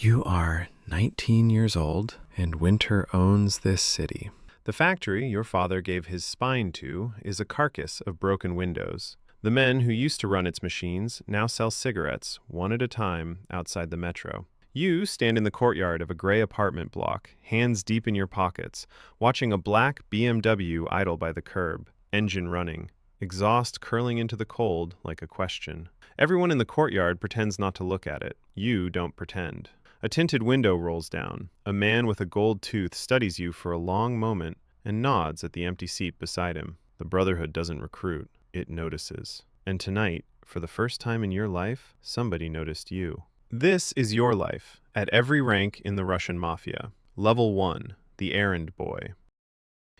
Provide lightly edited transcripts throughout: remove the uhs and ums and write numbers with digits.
You are 19 years old, and winter owns this city. The factory your father gave his spine to is a carcass of broken windows. The men who used to run its machines now sell cigarettes, one at a time, outside the metro. You stand in the courtyard of a gray apartment block, hands deep in your pockets, watching a black BMW idle by the curb, engine running, exhaust curling into the cold like a question. Everyone in the courtyard pretends not to look at it. You don't pretend. A tinted window rolls down. A man with a gold tooth studies you for a long moment and nods at the empty seat beside him. The Brotherhood doesn't recruit, it notices. And tonight, for the first time in your life, somebody noticed you. This is your life, at every rank in the Russian Mafia. Level 1, the Errand Boy.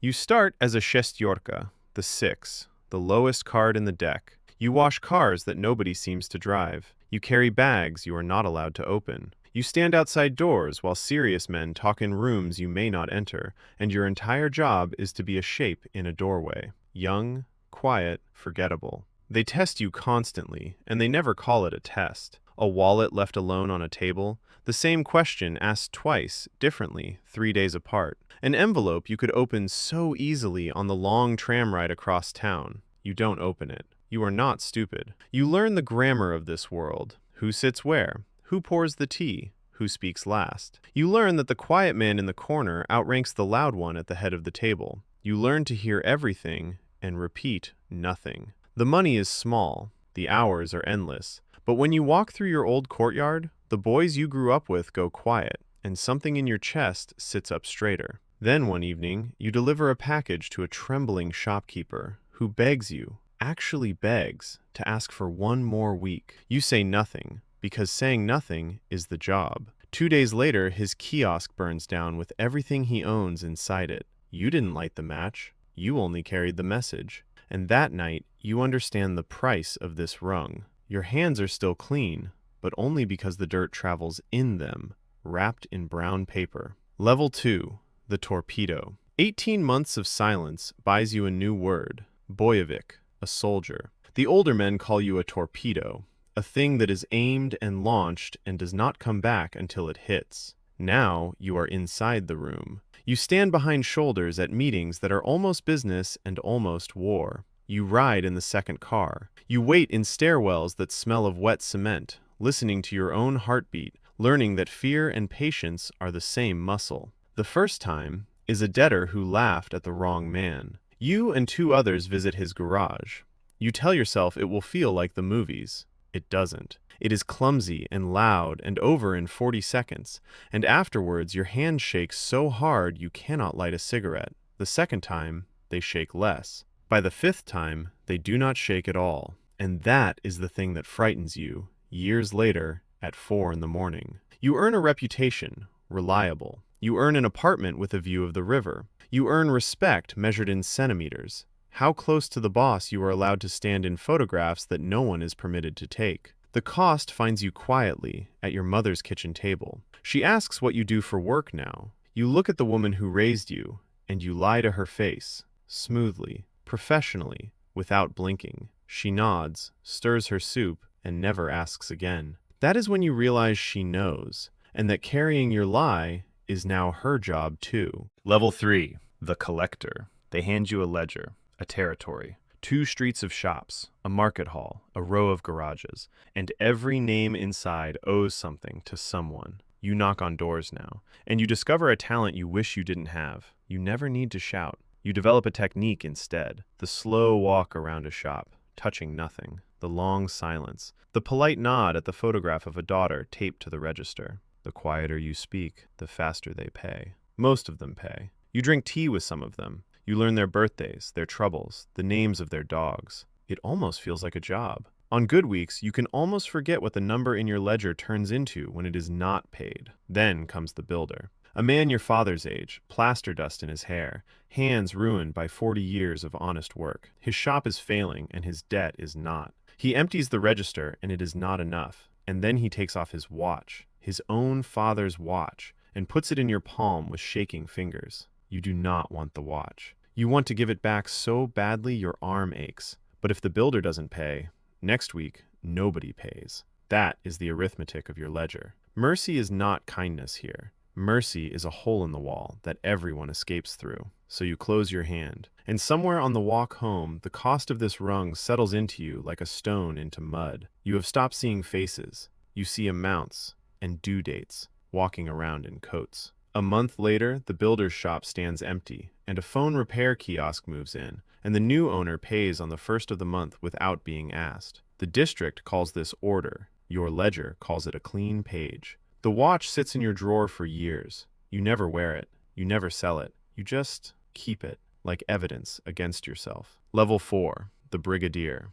You start as a shestyorka, the 6, the lowest card in the deck. You wash cars that nobody seems to drive. You carry bags you are not allowed to open. You stand outside doors while serious men talk in rooms you may not enter, and your entire job is to be a shape in a doorway. Young, quiet, forgettable. They test you constantly, and they never call it a test. A wallet left alone on a table, the same question asked twice, differently, 3 days apart. An envelope you could open so easily on the long tram ride across town. You don't open it. You are not stupid. You learn the grammar of this world. Who sits where? Who pours the tea? Who speaks last? You learn that the quiet man in the corner outranks the loud one at the head of the table. You learn to hear everything and repeat nothing. The money is small. The hours are endless. But when you walk through your old courtyard, the boys you grew up with go quiet, and something in your chest sits up straighter. Then one evening, you deliver a package to a trembling shopkeeper who begs you, actually begs, to ask for one more week. You say nothing, because saying nothing is the job. 2 days later, his kiosk burns down with everything he owns inside it. You didn't light the match. You only carried the message. And that night, you understand the price of this rung. Your hands are still clean, but only because the dirt travels in them, wrapped in brown paper. Level 2, the Torpedo. 18 months of silence buys you a new word, boyevik, a soldier. The older men call you a torpedo, a thing that is aimed and launched and does not come back until it hits. Now you are inside the room. You stand behind shoulders at meetings that are almost business and almost war. You ride in the second car. You wait in stairwells that smell of wet cement, listening to your own heartbeat, learning that fear and patience are the same muscle. The first time is a debtor who laughed at the wrong man. You and 2 others visit his garage. You tell yourself it will feel like the movies. It doesn't. It is clumsy and loud and over in 40 seconds, and afterwards your hands shake so hard you cannot light a cigarette. The second time, they shake less. By the 5th time, they do not shake at all, and that is the thing that frightens you, years later, at 4 in the morning. You earn a reputation, reliable. You earn an apartment with a view of the river. You earn respect measured in centimeters. How close to the boss you are allowed to stand in photographs that no one is permitted to take. The cost finds you quietly at your mother's kitchen table. She asks what you do for work now. You look at the woman who raised you, and you lie to her face, smoothly, professionally, without blinking. She nods, stirs her soup, and never asks again. That is when you realize she knows, and that carrying your lie is now her job too. Level 3, the Collector. They hand you a ledger, a territory, 2 streets of shops, a market hall, a row of garages, and every name inside owes something to someone. You knock on doors now, and you discover a talent you wish you didn't have. You never need to shout. You develop a technique instead, the slow walk around a shop, touching nothing, the long silence, the polite nod at the photograph of a daughter taped to the register. The quieter you speak, the faster they pay. Most of them pay. You drink tea with some of them. You learn their birthdays, their troubles, the names of their dogs. It almost feels like a job. On good weeks, you can almost forget what the number in your ledger turns into when it is not paid. Then comes the builder. A man your father's age, plaster dust in his hair, hands ruined by 40 years of honest work. His shop is failing and his debt is not. He empties the register and it is not enough. And then he takes off his watch, his own father's watch, and puts it in your palm with shaking fingers. You do not want the watch. You want to give it back so badly your arm aches. But if the builder doesn't pay, next week, nobody pays. That is the arithmetic of your ledger. Mercy is not kindness here. Mercy is a hole in the wall that everyone escapes through. So you close your hand, and somewhere on the walk home, the cost of this rung settles into you like a stone into mud. You have stopped seeing faces. You see amounts and due dates walking around in coats. A month later, the builder's shop stands empty, and a phone repair kiosk moves in, and the new owner pays on the first of the month without being asked. The district calls this order. Your ledger calls it a clean page. The watch sits in your drawer for years. You never wear it. You never sell it. You just keep it, like evidence against yourself. Level 4, the Brigadier.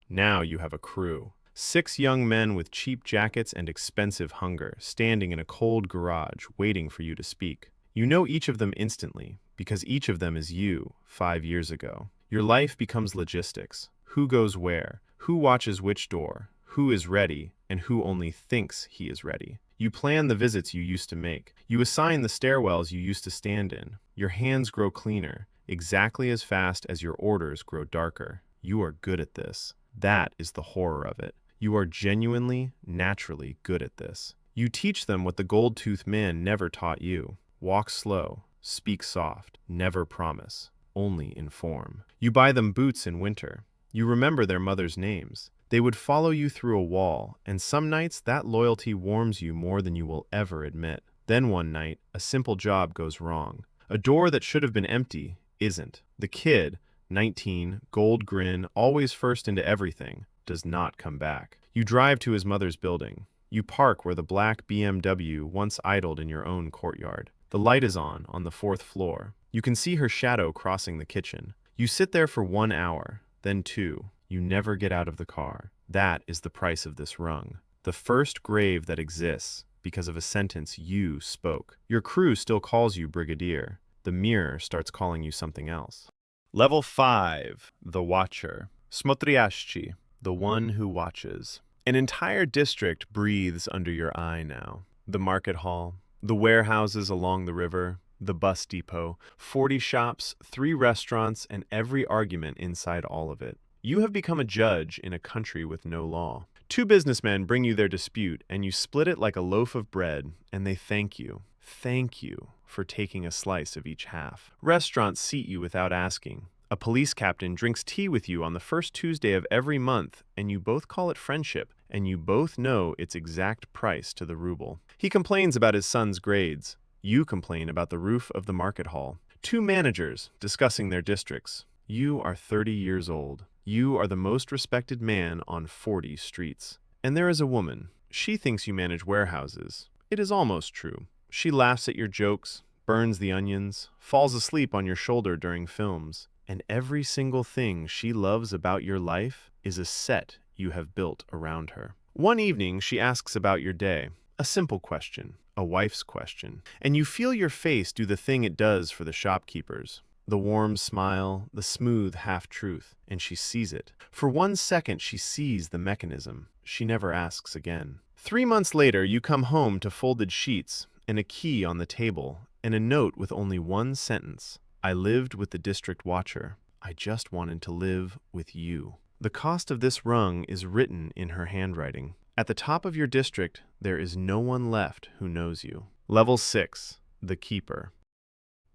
Now you have a crew. 6 young men with cheap jackets and expensive hunger, standing in a cold garage, waiting for you to speak. You know each of them instantly, because each of them is you 5 years ago. Your life becomes logistics. Who goes where? Who watches which door? Who is ready, and who only thinks he is ready? You plan the visits you used to make. You assign the stairwells you used to stand in. Your hands grow cleaner, exactly as fast as your orders grow darker. You are good at this. That is the horror of it. You are genuinely, naturally good at this. You teach them what the gold-toothed man never taught you. Walk slow, speak soft, never promise, only inform. You buy them boots in winter. You remember their mother's names. They would follow you through a wall, and some nights that loyalty warms you more than you will ever admit. Then one night, a simple job goes wrong. A door that should have been empty isn't. The kid, 19, gold grin, always first into everything, does not come back. You drive to his mother's building. You park where the black BMW once idled in your own courtyard. The light is on the 4th floor. You can see her shadow crossing the kitchen. You sit there for 1 hour, then 2. You never get out of the car. That is the price of this rung. The first grave that exists because of a sentence you spoke. Your crew still calls you Brigadier. The mirror starts calling you something else. Level 5, the Watcher. Smotriashchi, the one who watches. An entire district breathes under your eye now. The market hall, the warehouses along the river, the bus depot, 40 shops, 3 restaurants, and every argument inside all of it. You have become a judge in a country with no law. 2 businessmen bring you their dispute, and you split it like a loaf of bread, and they thank you. Thank you for taking a slice of each half. Restaurants seat you without asking. A police captain drinks tea with you on the first Tuesday of every month, and you both call it friendship, and you both know its exact price to the ruble. He complains about his son's grades. You complain about the roof of the market hall. 2 managers discussing their districts. You are 30 years old. You are the most respected man on 40 streets. And there is a woman. She thinks you manage warehouses. It is almost true. She laughs at your jokes, burns the onions, falls asleep on your shoulder during films. And every single thing she loves about your life is a set you have built around her. One evening, she asks about your day. A simple question, a wife's question. And you feel your face do the thing it does for the shopkeepers. The warm smile, the smooth half-truth, and she sees it. For 1 second, she sees the mechanism. She never asks again. 3 months later, you come home to folded sheets and a key on the table and a note with only 1 sentence. I lived with the district watcher. I just wanted to live with you. The cost of this rung is written in her handwriting. At the top of your district, there is no one left who knows you. Level 6, the Keeper.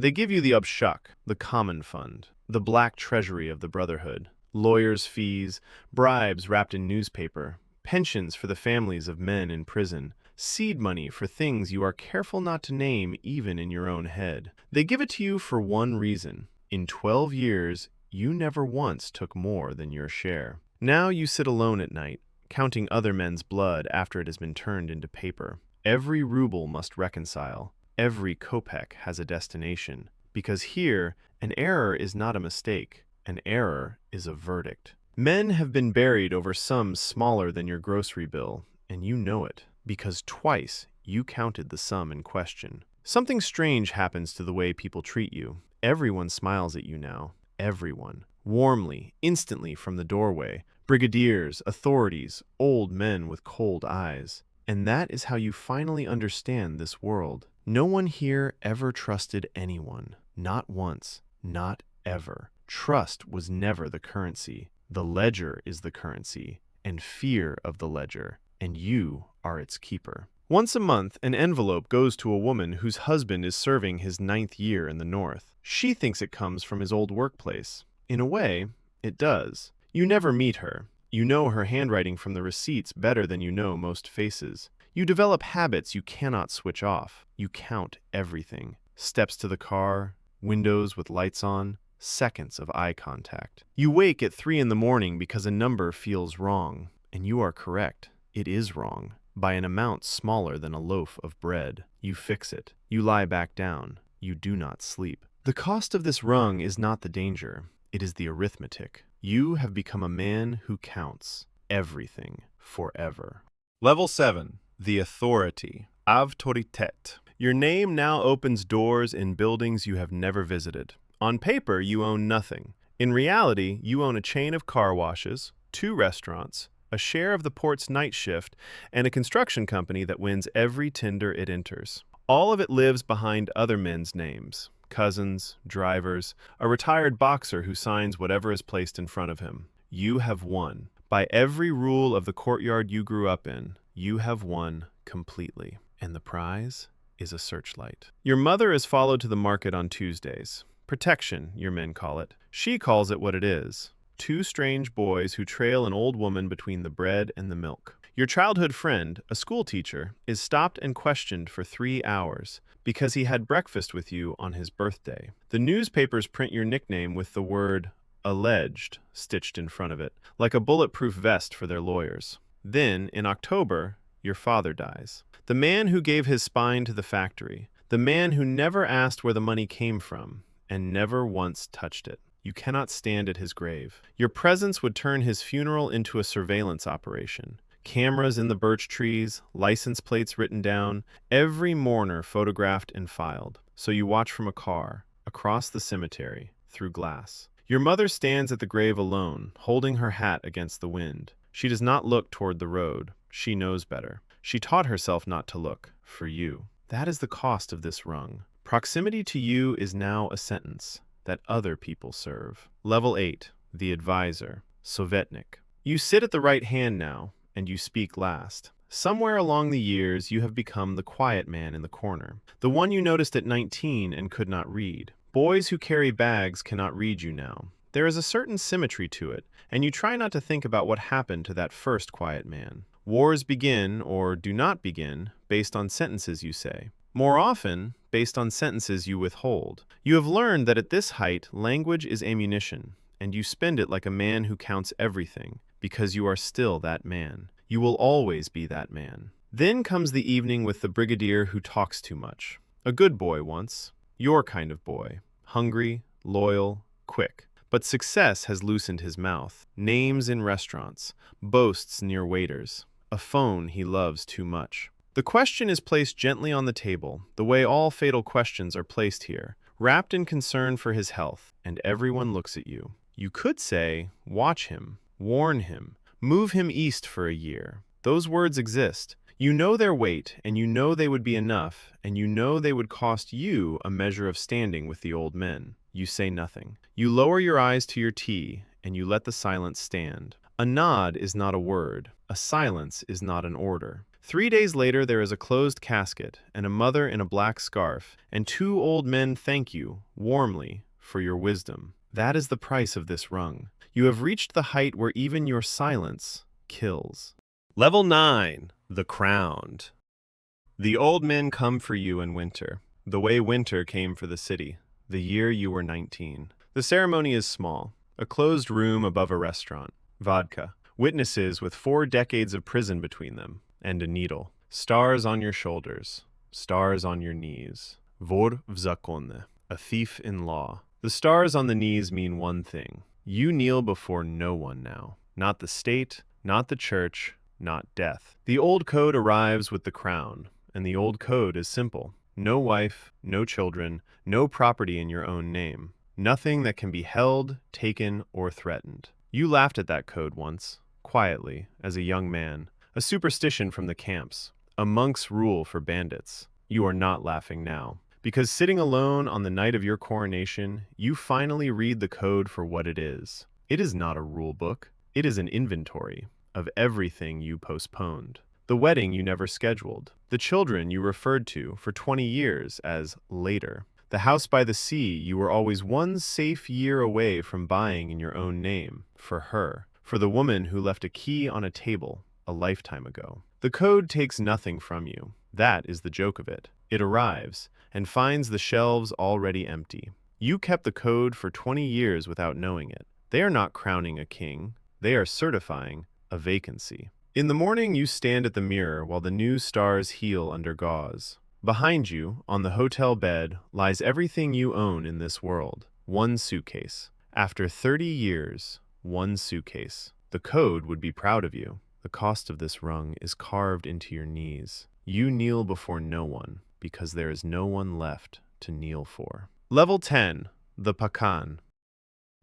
They give you the obshuk, the common fund, the black treasury of the brotherhood, lawyers' fees, bribes wrapped in newspaper, pensions for the families of men in prison, seed money for things you are careful not to name even in your own head. They give it to you for one reason. In 12 years, you never once took more than your share. Now you sit alone at night, counting other men's blood after it has been turned into paper. Every ruble must reconcile. Every kopeck has a destination, because here, an error is not a mistake. An error is a verdict. Men have been buried over sums smaller than your grocery bill, and you know it, because twice you counted the sum in question. Something strange happens to the way people treat you. Everyone smiles at you now. Everyone. Warmly, instantly from the doorway. Brigadiers, authorities, old men with cold eyes. And that is how you finally understand this world. No one here ever trusted anyone. Not once. Not ever. Trust was never the currency. The ledger is the currency, and fear of the ledger, and you are its keeper. Once a month, an envelope goes to a woman whose husband is serving his 9th year in the North. She thinks it comes from his old workplace. In a way, it does. You never meet her. You know her handwriting from the receipts better than you know most faces. You develop habits you cannot switch off. You count everything. Steps to the car, windows with lights on, seconds of eye contact. You wake at 3 in the morning because a number feels wrong. And you are correct. It is wrong. By an amount smaller than a loaf of bread. You fix it. You lie back down. You do not sleep. The cost of this rung is not the danger. It is the arithmetic. You have become a man who counts everything forever. Level 7. The Authority. Autoritet. Your name now opens doors in buildings you have never visited. On paper, you own nothing. In reality, you own a chain of car washes, 2 restaurants, a share of the port's night shift, and a construction company that wins every tender it enters. All of it lives behind other men's names. Cousins, drivers, a retired boxer who signs whatever is placed in front of him. You have won. By every rule of the courtyard you grew up in, you have won completely. And the prize is a searchlight. Your mother is followed to the market on Tuesdays. Protection, your men call it. She calls it what it is. 2 strange boys who trail an old woman between the bread and the milk. Your childhood friend, a school teacher, is stopped and questioned for 3 hours because he had breakfast with you on his birthday. The newspapers print your nickname with the word alleged stitched in front of it, like a bulletproof vest for their lawyers. Then, in October, your father dies. The man who gave his spine to the factory. The man who never asked where the money came from and never once touched it. You cannot stand at his grave. Your presence would turn his funeral into a surveillance operation. Cameras in the birch trees, license plates written down, every mourner photographed and filed. So you watch from a car, across the cemetery, through glass. Your mother stands at the grave alone, holding her hat against the wind. She does not look toward the road. She knows better. She taught herself not to look, for you. That is the cost of this rung. Proximity to you is now a sentence that other people serve. Level 8, the Advisor, Sovetnik. You sit at the right hand now, and you speak last. Somewhere along the years, you have become the quiet man in the corner, the one you noticed at 19 and could not read. Boys who carry bags cannot read you now. There is a certain symmetry to it, and you try not to think about what happened to that first quiet man. Wars begin, or do not begin, based on sentences you say. More often, based on sentences you withhold. You have learned that at this height, language is ammunition, and you spend it like a man who counts everything, because you are still that man. You will always be that man. Then comes the evening with the Brigadier who talks too much. A good boy once. Your kind of boy. Hungry, loyal, quick. But success has loosened his mouth. Names in restaurants. Boasts near waiters. A phone he loves too much. The question is placed gently on the table, the way all fatal questions are placed here, wrapped in concern for his health, and everyone looks at you. You could say, watch him, warn him, move him east for a year. Those words exist. You know their weight, and you know they would be enough, and you know they would cost you a measure of standing with the old men. You say nothing. You lower your eyes to your tea, and you let the silence stand. A nod is not a word. A silence is not an order. 3 days later, there is a closed casket, and a mother in a black scarf, and 2 old men thank you, warmly, for your wisdom. That is the price of this rung. You have reached the height where even your silence kills. Level 9, the Crowned. The old men come for you in winter, the way winter came for the city, the year you were 19. The ceremony is small, a closed room above a restaurant, vodka, witnesses with 4 decades of prison between them, and a needle. Stars on your shoulders, stars on your knees. Vor v zakone, a thief in law. The stars on the knees mean one thing. You kneel before no one now. Not the state, not the church, not death. The old code arrives with the crown, and the old code is simple. No wife, no children, no property in your own name. Nothing that can be held, taken, or threatened. You laughed at that code once, quietly, as a young man. A superstition from the camps, a monk's rule for bandits. You are not laughing now, because sitting alone on the night of your coronation, you finally read the code for what it is. It is not a rule book. It is an inventory of everything you postponed. The wedding you never scheduled. The children you referred to for 20 years as later. The house by the sea you were always one safe year away from buying in your own name, for her, for the woman who left a key on a table a lifetime ago. The code takes nothing from you. That is the joke of it. It arrives and finds the shelves already empty. You kept the code for 20 years without knowing it. They are not crowning a king. They are certifying a vacancy. In the morning, you stand at the mirror while the new stars heal under gauze. Behind you, on the hotel bed, lies everything you own in this world. One suitcase. After 30 years, one suitcase. The code would be proud of you. The cost of this rung is carved into your knees. You kneel before no one, because there is no one left to kneel for. Level 10, the Pakhan.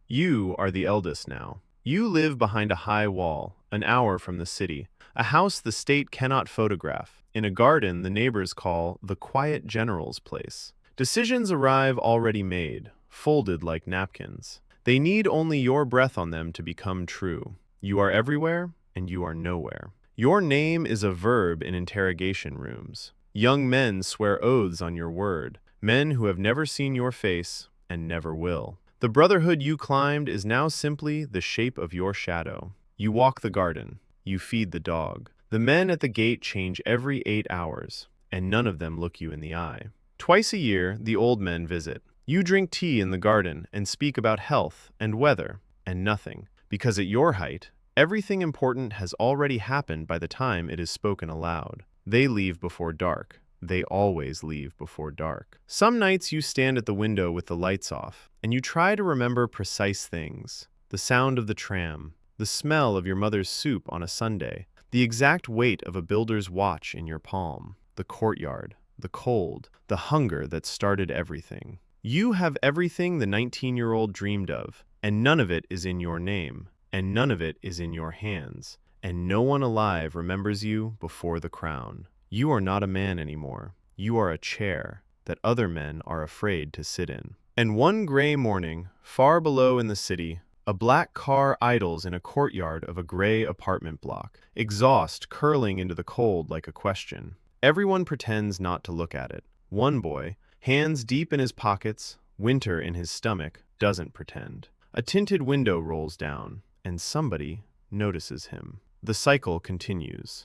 You are the eldest now. You live behind a high wall, an hour from the city, a house the state cannot photograph, in a garden the neighbors call the quiet general's place. Decisions arrive already made, folded like napkins. They need only your breath on them to become true. You are everywhere, and you are nowhere. Your name is a verb in interrogation rooms. Young men swear oaths on your word, men who have never seen your face and never will. The brotherhood you climbed is now simply the shape of your shadow. You walk the garden. You feed the dog. The men at the gate change every 8 hours, and none of them look you in the eye. Twice a year, the old men visit. You drink tea in the garden and speak about health and weather and nothing, because at your height, everything important has already happened by the time it is spoken aloud. They leave before dark. They always leave before dark. Some nights you stand at the window with the lights off, and you try to remember precise things. The sound of the tram, the smell of your mother's soup on a Sunday, the exact weight of a builder's watch in your palm, the courtyard, the cold, the hunger that started everything. You have everything the 19-year-old dreamed of, and none of it is in your name, and none of it is in your hands, and no one alive remembers you before the crown. You are not a man anymore. You are a chair that other men are afraid to sit in. And one gray morning, far below in the city, a black car idles in a courtyard of a gray apartment block, exhaust curling into the cold like a question. Everyone pretends not to look at it. One boy, hands deep in his pockets, winter in his stomach, doesn't pretend. A tinted window rolls down, and somebody notices him. The cycle continues.